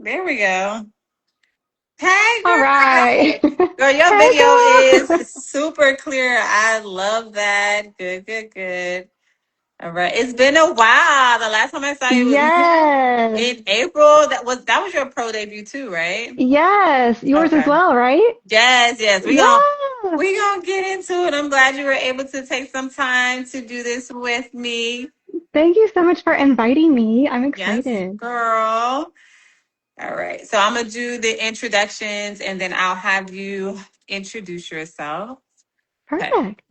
There we go. Hey, All right. girl, your Hey, video girl. is super clear. I love that. Good, good, good. All right. It's been a while. The last time I saw you was Yes. in April. That was your pro debut too, right? Yes. Yours as Okay. well, right? Yes, yes. We gonna Yeah. we gonna get into it. I'm glad you were able to take some time to do this with me. Thank you so much for inviting me. I'm Yes, excited. girl. All right. So I'm gonna do the introductions and then I'll have you introduce yourself. Okay. Perfect.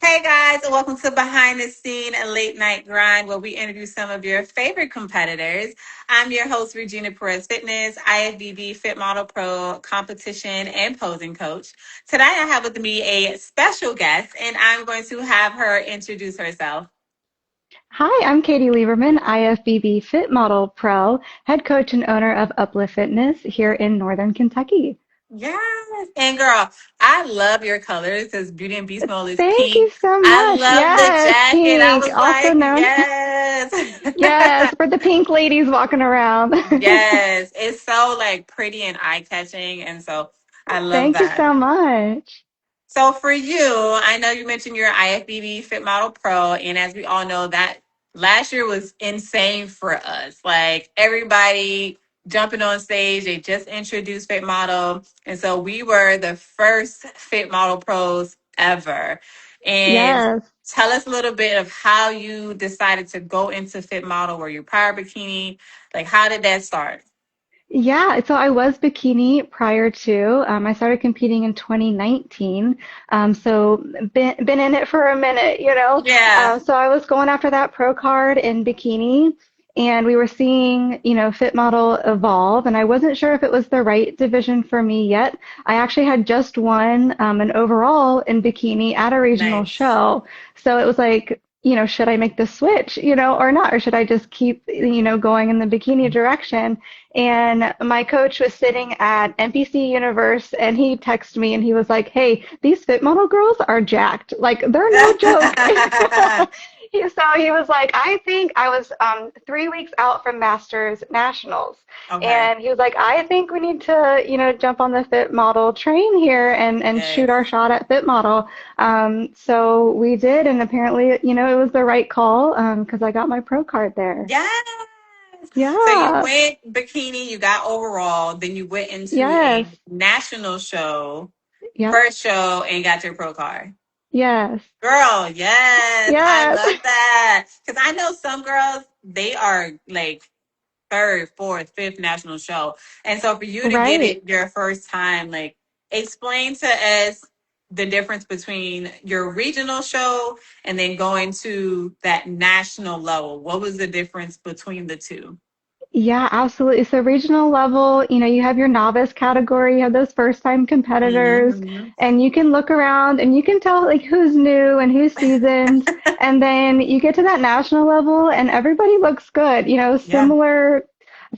Hey guys, and welcome to Behind the Scene a Late Night Grind, where we interview some of your favorite competitors. I'm your host, Regina Perez Fitness, IFBB Fit Model Pro competition and posing coach. Today I have with me a special guest, and I'm going to have her introduce herself. Hi, I'm Katie Lieberman, IFBB Fit Model Pro, head coach and owner of Uplift Fitness here in Northern Kentucky. Yes. And girl, I love your colors because Beauty and Beast Mode is Thank you pink. so I much. love the Yes, jacket. I pink, was also like, known. yes. Yes, for the pink ladies walking around. Yes, it's so like pretty and eye-catching, and so I love Thank you that. so much. So for you, I know you mentioned you're IFBB Fit Model Pro, and as we all know, that last year was insane for us. Like everybody jumping on stage, they just introduced Fit Model, and so we were the first Fit Model Pros ever. And Yes. tell us a little bit of how you decided to go into Fit Model. Were you prior bikini? Like, how did that start? Yeah, so I was bikini prior to. I started competing in 2019. So been in it for a minute, you know. Yeah. So I was going after that pro card in bikini, and we were seeing, Fit Model evolve, and I wasn't sure if it was the right division for me yet. I actually had just won an overall in bikini at a regional Nice. show, so it was like, should I make the switch, or not, or should I just keep, going in the bikini direction? And my coach was sitting at NPC Universe and he texted me and he was like, "Hey, these fit model girls are jacked. Like, they're no joke." So he was like, "I think I was 3 weeks out from Masters Nationals." Okay. And he was like, "I think we need to, jump on the fit model train here and shoot our Yes. shot at fit model." So we did. And apparently, it was the right call because I got my pro card there. Yes. So you Yeah. went bikini, you got overall, then you went into Yes. a national show, Yep. first show, and got your pro card. Yes. Girl, yes, I Yes. love that. Because I know some girls, they are like third, fourth, fifth national show. And so for you to get Right. it your first time, like explain to us the difference between your regional show and then going to that national level. What was the difference between the two? Yeah, absolutely. So regional level, you have your novice category, you have those first time competitors, Mhm. and you can look around and you can tell like who's new and who's seasoned. And then you get to that national level and everybody looks good, Yeah.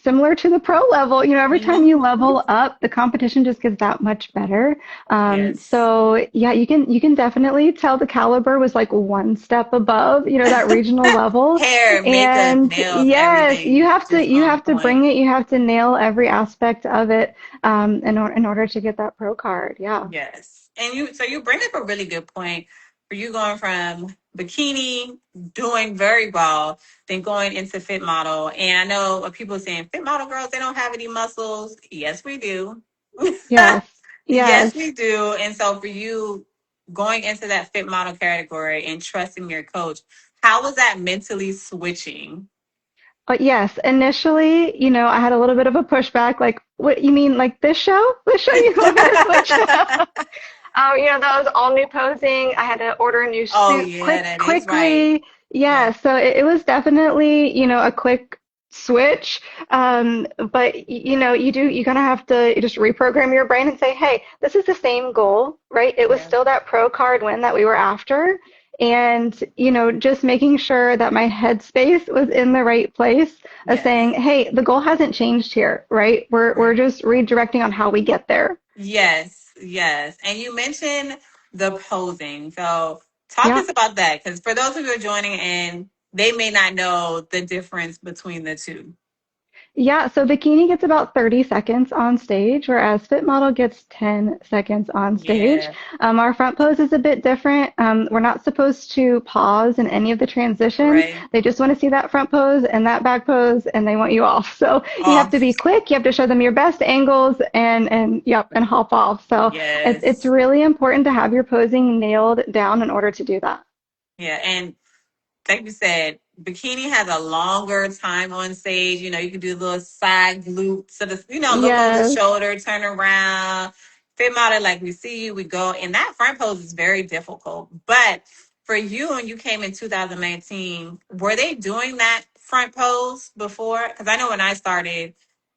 similar to the pro level. Every time you Mhm. level up, the competition just gets that much better. Yes. So yeah, you can definitely tell the caliber was like one step above, that regional level. Hair, makeup, And nails, yes, you everything have to just you on have to bring point. it. You have to nail every aspect of it in order to get that pro card. Yeah. Yes. And you bring up a really good point for you going from bikini, doing very well, then going into fit model. And I know people saying fit model girls, they don't have any muscles. Yes, we do. Yes. Yes, Yes. we do. And so for you going into that fit model category and trusting your coach, how was that mentally switching? But yes, initially, I had a little bit of a pushback. Like, what you mean, like this show? This show you want me to switch? That was all new posing. I had to order a new Oh suit yeah, that is right. quickly. Yeah, Yeah. so it was definitely, a quick switch. But you kind of have to just reprogram your brain and say, hey, this is the same goal, right? It was Yeah. still that pro card win that we were after. And, just making sure that my headspace was in the right place of Yes. saying, hey, the goal hasn't changed here, right? We're Right. just redirecting on how we get there. Yes, yes. And you mentioned the posing. So talk to Yeah. us about that. Because for those of you who are joining in, they may not know the difference between the two. Yeah, so bikini gets about 30 seconds on stage, whereas fit model gets 10 seconds on stage. Yeah, Our front pose is a bit different. We're not supposed to pause in any of the transitions. right. They just want to see that front pose and that back pose, and they want you off. So you have to Off. be quick. You have to show them your best angles, and yep, and hop off. So it's Yes. really important to have your posing nailed down in order to do that. Yeah, and like you said, bikini has a longer time on stage. You know, you can do a little side glute, so the look over the Yes, shoulder, turn around, fit model like we see you, we go. And that front pose is very difficult. But for you, when you came in 2019, were they doing that front pose before? Because I know when I started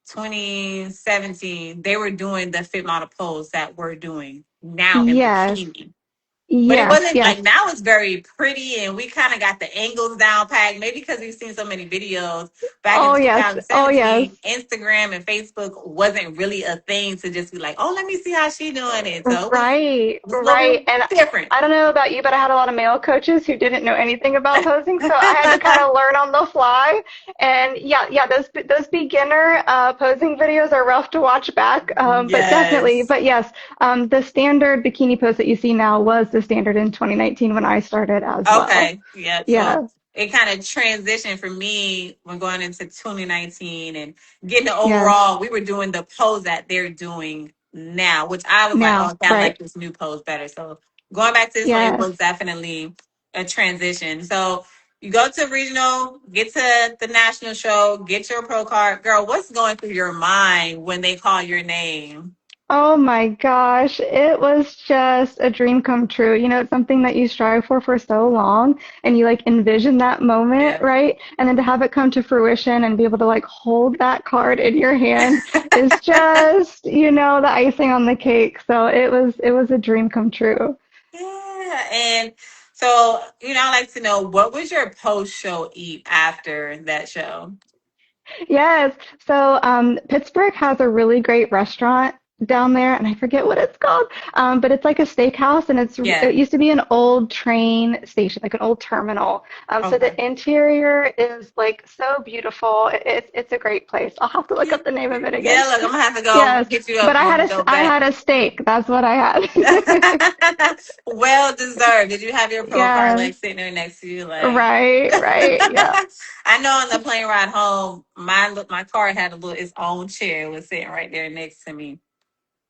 2017, they were doing the fit model pose that we're doing now in yes, bikini. But it yes, wasn't yes. like now it's very pretty and we kind of got the angles down packed. Maybe because we've seen so many videos back in Oh yes, oh yes. 2017, Instagram and Facebook wasn't really a thing to just be like, oh, let me see how she doing it. So Right, it was a little right. bit And different. I don't know about you, but I had a lot of male coaches who didn't know anything about posing, so I had to kind of learn on the fly. And yeah, those beginner posing videos are rough to watch back, but definitely. Yes. But yes, the standard bikini pose that you see now was the standard in 2019 when I started as well. Okay. Yeah. So Yeah, it kind of transitioned for me when going into 2019 and getting the yes. overall, we were doing the pose that they're doing now, which I was like, oh, Now, okay, I like right. this new pose better. So going back to this one, it Yes. was definitely a transition. So you go to regional, get to the national show, get your pro card. Girl, what's going through your mind when they call your name? Oh my gosh, it was just a dream come true. You know, it's something that you strive for so long and you like envision that moment, Yeah. right? And then to have it come to fruition and be able to like hold that card in your hand is just, the icing on the cake. So it was a dream come true. Yeah. And so, I like to know what was your post show eat after that show? Yes. So Pittsburgh has a really great restaurant down there, and I forget what it's called. But it's like a steakhouse, and Yeah. it used to be an old train station, like an old terminal. So the Okay. interior is like so beautiful. It's a great place. I'll have to look Yeah. up the name of it again. Yeah, look, I'm gonna have to go Yes. hit you But up when we go I back. had a steak. That's what I had. Well deserved. Did you have your pro card Yes. like sitting there next to you? Like, Right. Right. Yeah. I know on the plane ride home, my car had its own chair was sitting right there next to me.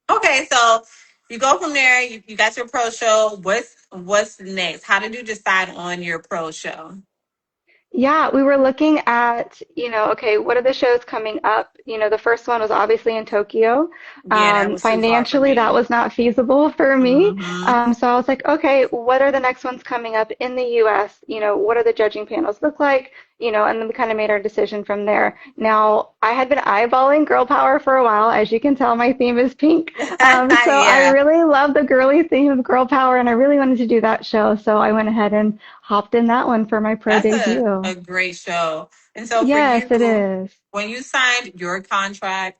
Okay, so you go from there. You got your pro show. What's next? How did you decide on your pro show? Yeah, we were looking at, okay, what are the shows coming up? The first one was obviously in Tokyo. Yeah, that was too far for Financially, that me. was not feasible for me. Hmm. So I was like, okay, what are the next ones coming up in the US? What are the judging panels look like? And then we kind of made our decision from there. Now, I had been eyeballing girl power for a while. As you can tell, my theme is pink. So I Yeah, really love the girly theme of girl power, and I really wanted to do that show. So I went ahead and hopped in that one for my pro that's a debut. great show. And so for Yes, it you, is. when you signed your contract,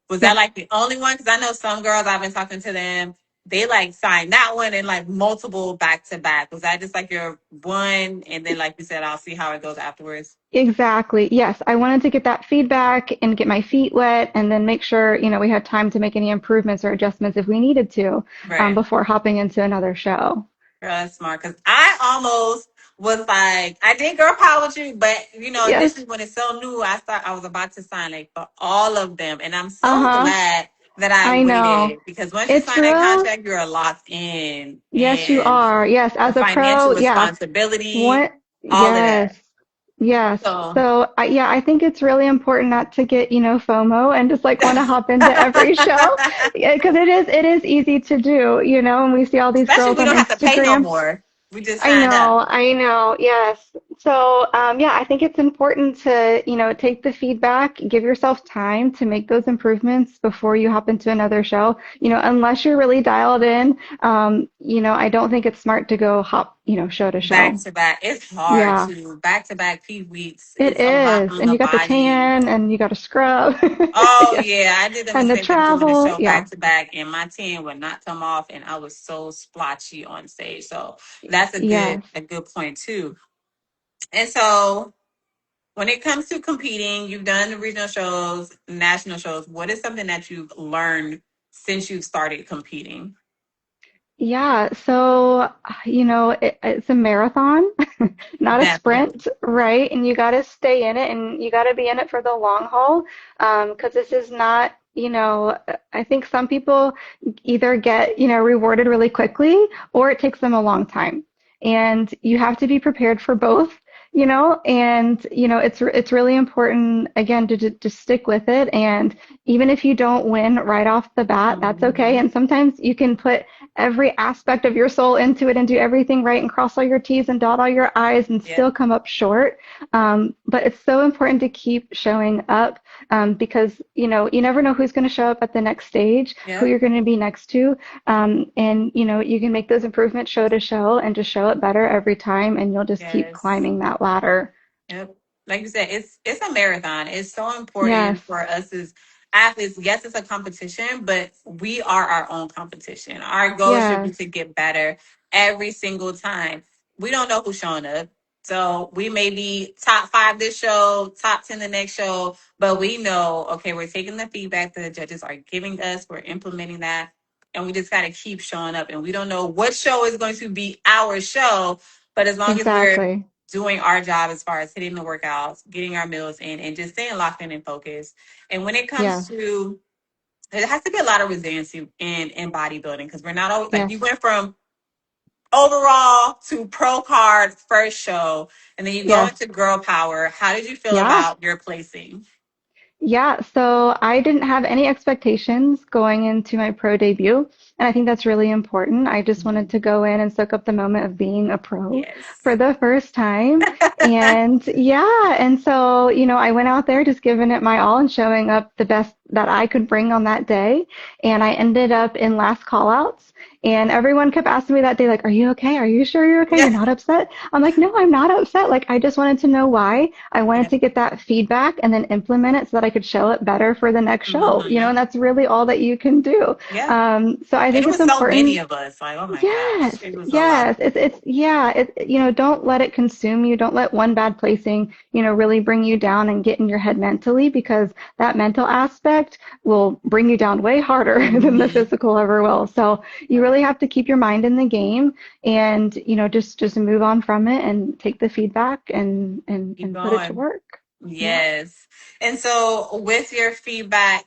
was that Yes, like the only one? Because I know some girls I've been talking to them, they like signed that one and like multiple back to back. Was that just like your one? And then, like you said, I'll see how it goes afterwards. exactly. Yes, I wanted to get that feedback and get my feet wet and then make sure, we had time to make any improvements or adjustments if we needed to Right. before hopping into another show. Girl, that's smart. Because I almost was like, I did girl power with you, but Yes. initially when it's so new, I was about to sign like for all of them, and I'm so Uh-huh. glad that I I know. waited because once you It's sign that real. contract, you're locked in, Yes, you and are. Yes, the as a financial pro, yeah. responsibility, What? all of that. Yes. Yes. So. So, yeah, I think it's really important not to get, FOMO and just like want to hop into every show because it is easy to do, and we see all these Especially girls we on don't have to pay no Instagram. more. We just signed up. I know, yes. So, yeah, I think it's important to, take the feedback, give yourself time to make those improvements before you hop into another show. Unless you're really dialed in, I don't think it's smart to go hop, show to Back show. to back. It's hard Yeah, to back to back peak weeks. it It's a lot is. on And the you got the body. tan and you got to scrub. Oh Yeah. yeah, I did the And the mistake of doing the travel. show Yeah. back to back, and my tan would not come off, and I was so splotchy on stage. So that's Yes. a good point too. And so when it comes to competing, you've done the regional shows, national shows. What is something that you've learned since you started competing? Yeah, so it's a marathon, not a Definitely. sprint, right? And you got to stay in it, and you got to be in it for the long haul, because this is not, I think some people either get, rewarded really quickly, or it takes them a long time. And you have to be prepared for both, and it's really important again to stick with it. And even if you don't win right off the bat, that's okay. Hmm. And sometimes you can put every aspect of your soul into it and do everything right and cross all your T's and dot all your I's and Yeah. still come up short. But it's so important to keep showing up, because you never know who's going to show up at the next stage, who Yep. you're going to be next to, and you can make those improvements show to show and just show it better every time, and you'll just keep Yes. climbing that ladder. Yep. Like you said, it's a marathon. It's so Yes, important for us as athletes. Yes, it's a competition, but we are our own competition. Our goal should be yes, to get better every single time. We don't know who's showing up. So we may be top five this show, top 10 the next show, but we know, okay, we're taking the feedback that the judges are giving us, we're implementing that, and we just got to keep showing up. And we don't know what show is going to be our show, but as long as we're exactly. doing our job as far as hitting the workouts, getting our meals in, and just staying locked in and focused. And when it comes Yes, to, it has to be a lot of resiliency in bodybuilding because we're not always like yes, you went from overall to pro card first show, and then you go yes. into girl power. How did you feel Yeah. about your placing? Yeah, so I didn't have any expectations going into my pro debut, and I think that's really important. I just wanted Mhm. to go in and soak up the moment of being a pro Yes. for the first time. And yeah, and so, I went out there just giving it my all and showing up the best that I could bring on that day. And I ended up in last callouts. And everyone kept asking me that day, like, are you okay? Are you sure you're okay? Yeah. You're not upset? I'm like, no, I'm not upset. Like, I just wanted to know why. I wanted Yeah. to get that feedback and then implement it so that I could show it better for the next show, Hmm. and that's really all that you can do. Yeah. So I And think it it's was so many important. of us. Like, oh my gosh, Yes, it was a lot. yes. It's yeah. Don't let it consume you. Don't let one bad placing, really bring you down and get in your head mentally, because that mental aspect will bring you down way harder than the Hmm. physical ever will. So you really have to keep your mind in the game, and just move on from it and take the feedback Keep and put it to going. work. Yeah. Yes. And so with your feedback,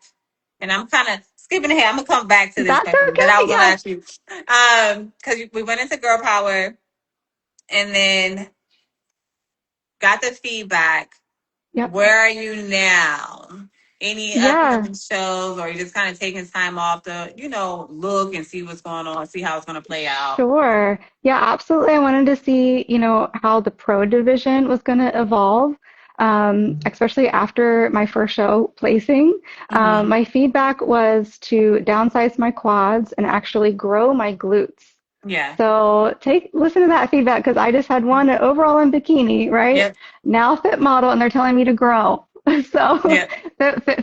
and I'm kind of skipping ahead, I'm gonna come back to this That's question that I okay. was gonna Yes. ask you. Because we went into girl power and then got the feedback. Yep. Where are you now? Any Yeah. upcoming shows, or you just kind of taking time off to, look and see what's going on, see how it's gonna play out? Sure. Yeah, absolutely. I wanted to see, how the pro division was going to evolve, especially after my first show placing. Hmm. My feedback was to downsize my quads and actually grow my glutes. Yeah. So listen to that feedback, because I just had one overall in bikini, right? Yep. Now fit model, and they're telling me to grow. So Yep.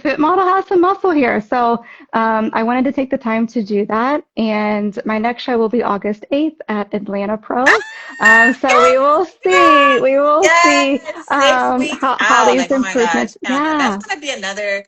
fit model has some muscle here. So I wanted to take the time to do that. And my next show will be August 8th at Atlanta Pro. So we will see. We will see Yes, 6 weeks how out. these Like, oh my gosh, improvements. countdown. That's Yeah. gonna be another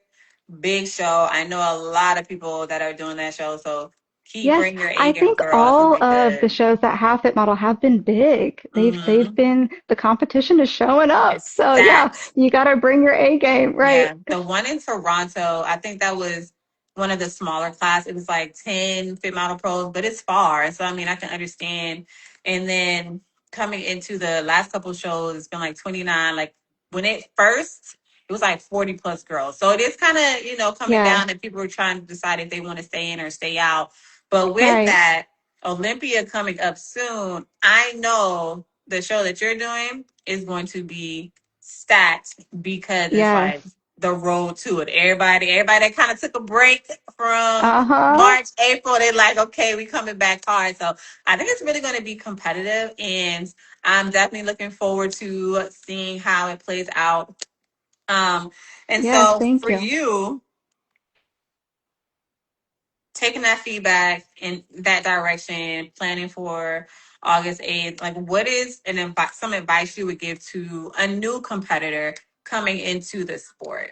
big show. I know a lot of people that are doing that show. So keep Yes, bring your A I game, think girl. It's gonna all be of the good. shows that have Fit Model have been big. They've Hmm. been the competition is showing up. It's So yeah, stacked. you got to bring your A game, Yeah, right? the one in Toronto, I think that was one of the smaller class. It was like 10 fit model pros, but it's far. So I mean, I can understand. And then coming into the last couple shows, it's been like 29. Like when it first, it was like 40 plus girls. So it is kind of, coming Yeah, down and people are trying to decide if they want to stay in or stay out. But with right. that, Olympia coming up soon, I know the show that you're doing is going to be stacked because it's Yes. like the road to it. Everybody that kind of took a break from Uh-huh. March, April, they're like, okay, we coming back hard. So I think it's really going to be competitive, and I'm definitely looking forward to seeing how it plays out. Um, and Yes, so thank for you. you, taking that feedback in that direction, planning for August 8th, like what is some advice you would give to a new competitor coming into the sport?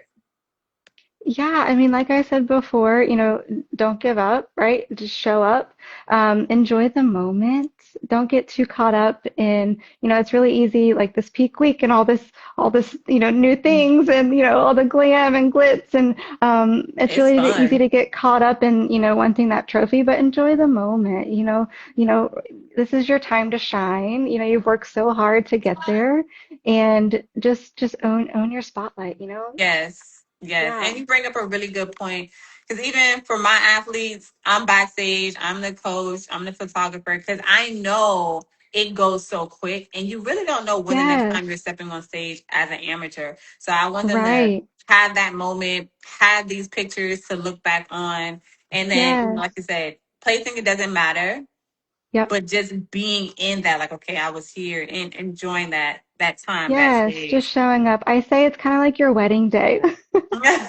Yeah, I mean, like I said before, don't give up, right? Just show up. Enjoy the moment. Don't get too caught up in, it's really easy, like this peak week and all this, new things and, all the glam and glitz. And it's It's really easy fun. to get caught up in, wanting that trophy, but enjoy the moment. This is your time to shine. You've worked so hard to get there, and just own your spotlight. Yes, yes. Yeah. And you bring up a really good point. Because even for my athletes, I'm backstage, I'm the coach, I'm the photographer, because I know it goes so quick and you really don't know when the next time you're Yes. stepping on stage as an amateur. So I want them to Right. have that moment, have these pictures to look back on. And then, like you Yes. said, placing it doesn't matter, Yep. but just being in that, like, okay, I was here and enjoying that time Yes. backstage. Just showing up. I say it's kind of like your wedding day,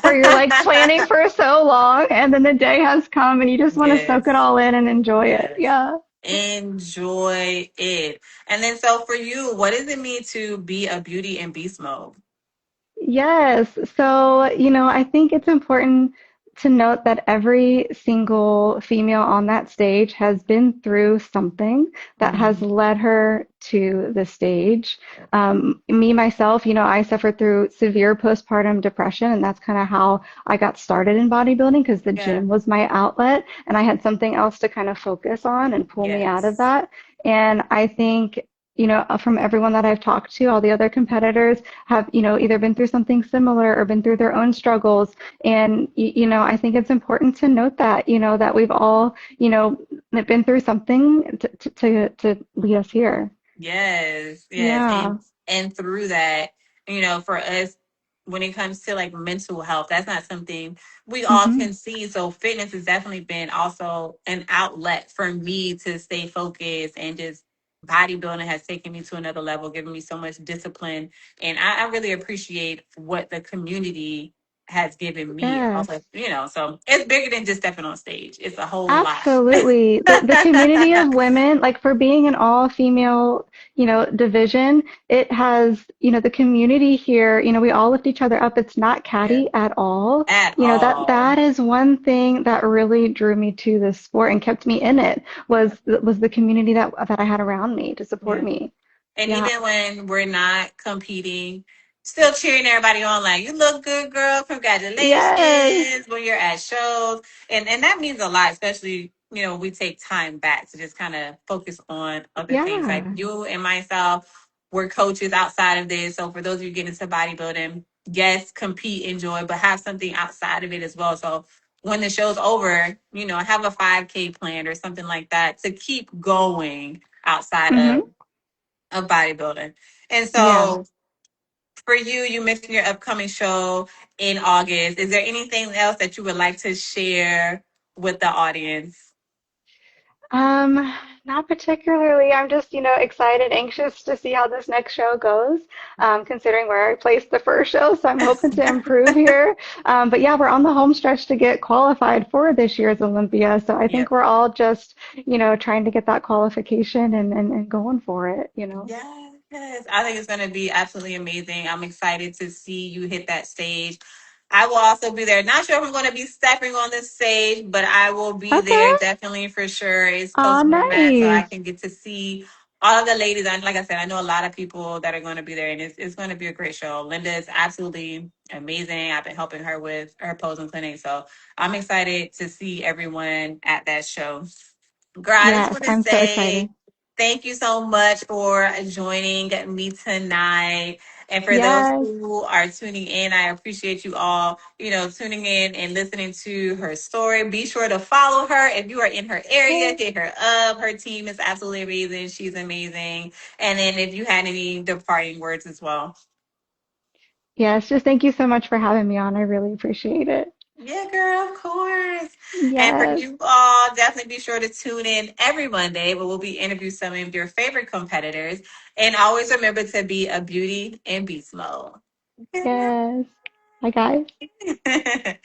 where you're like planning for so long and then the day has come and you just want to soak it Yes. all in and enjoy it. Yes. Yeah. Enjoy it. And then, so for you, what does it mean to be a beauty in beast mode? Yes. So, I think it's important to note that every single female on that stage has been through something that has Mhm. led her to the stage. Me, myself, I suffered through severe postpartum depression, and that's kind of how I got started in bodybuilding because the Yeah. gym was my outlet, and I had something else to kind of focus on and pull me out of Yes. that. And I think, from everyone that I've talked to, all the other competitors have, either been through something similar or been through their own struggles. And, I think it's important to note that, that we've all, been through something to lead us here. Yes, yes. Yeah. And through that, for us, when it comes to like mental health, that's not something we all Hmm. can see. So fitness has definitely been also an outlet for me to stay focused, and just bodybuilding has taken me to another level, giving me so much discipline. And I really appreciate what the community has given me. Also, Yes. so it's bigger than just stepping on stage. It's a whole lot. Absolutely. The community of women, like for being an all female, division, it has, the community here, we all lift each other up. It's not Yeah. catty at all. At That all. is one thing that really drew me to this sport and kept me in it was the community that I had around me to support Yeah. me. And Yeah. even when we're not competing, still cheering everybody on, like, you look good, girl. Yes. Congratulations when you're at shows. And that means a lot, especially, we take time back to just kind of focus on other things. Like Yeah. you and myself, we're coaches outside of this. So for those of you getting into bodybuilding, yes, compete, enjoy, but have something outside of it as well. So when the show's over, have a 5K plan or something like that to keep going outside Hmm. of bodybuilding. And Yeah. so for you, you mentioned your upcoming show in August. Is there anything else that you would like to share with the audience? Um, Not particularly. I'm just, excited, anxious to see how this next show goes, considering where I placed the first show. So I'm hoping to improve here. But yeah, we're on the home stretch to get qualified for this year's Olympia. So I think Yep. we're all just, trying to get that qualification and going for it. Yes, yes. I think it's going to be absolutely amazing. I'm excited to see you hit that stage. I will also be there. Not sure if I'm going to be stepping on the stage, but I will be there Okay. definitely for sure. It's close Oh, to the mat, so I nice. can get to see all of the ladies. And like I said, I know a lot of people that are going to be there, and it's going to be a great show. Linda is absolutely amazing. I've been helping her with her posing clinic, so I'm excited to see everyone at that show. Girl, I just Yes, want to I'm so say excited. thank you so much for joining me tonight. And for those Yes. who are tuning in, I appreciate you all, tuning in and listening to her story. Be sure to follow her if you are in her area. Hit her up. Her team is absolutely amazing. She's amazing. And then if you had any departing words as well. Yes, just thank you so much for having me on. I really appreciate it. Yeah, girl, of course. And for Yes. you all, definitely be sure to tune in every Monday where we'll be interviewing some of your favorite competitors. And always remember to be a beauty in beast mode. Good Yes. Hi, guys. night.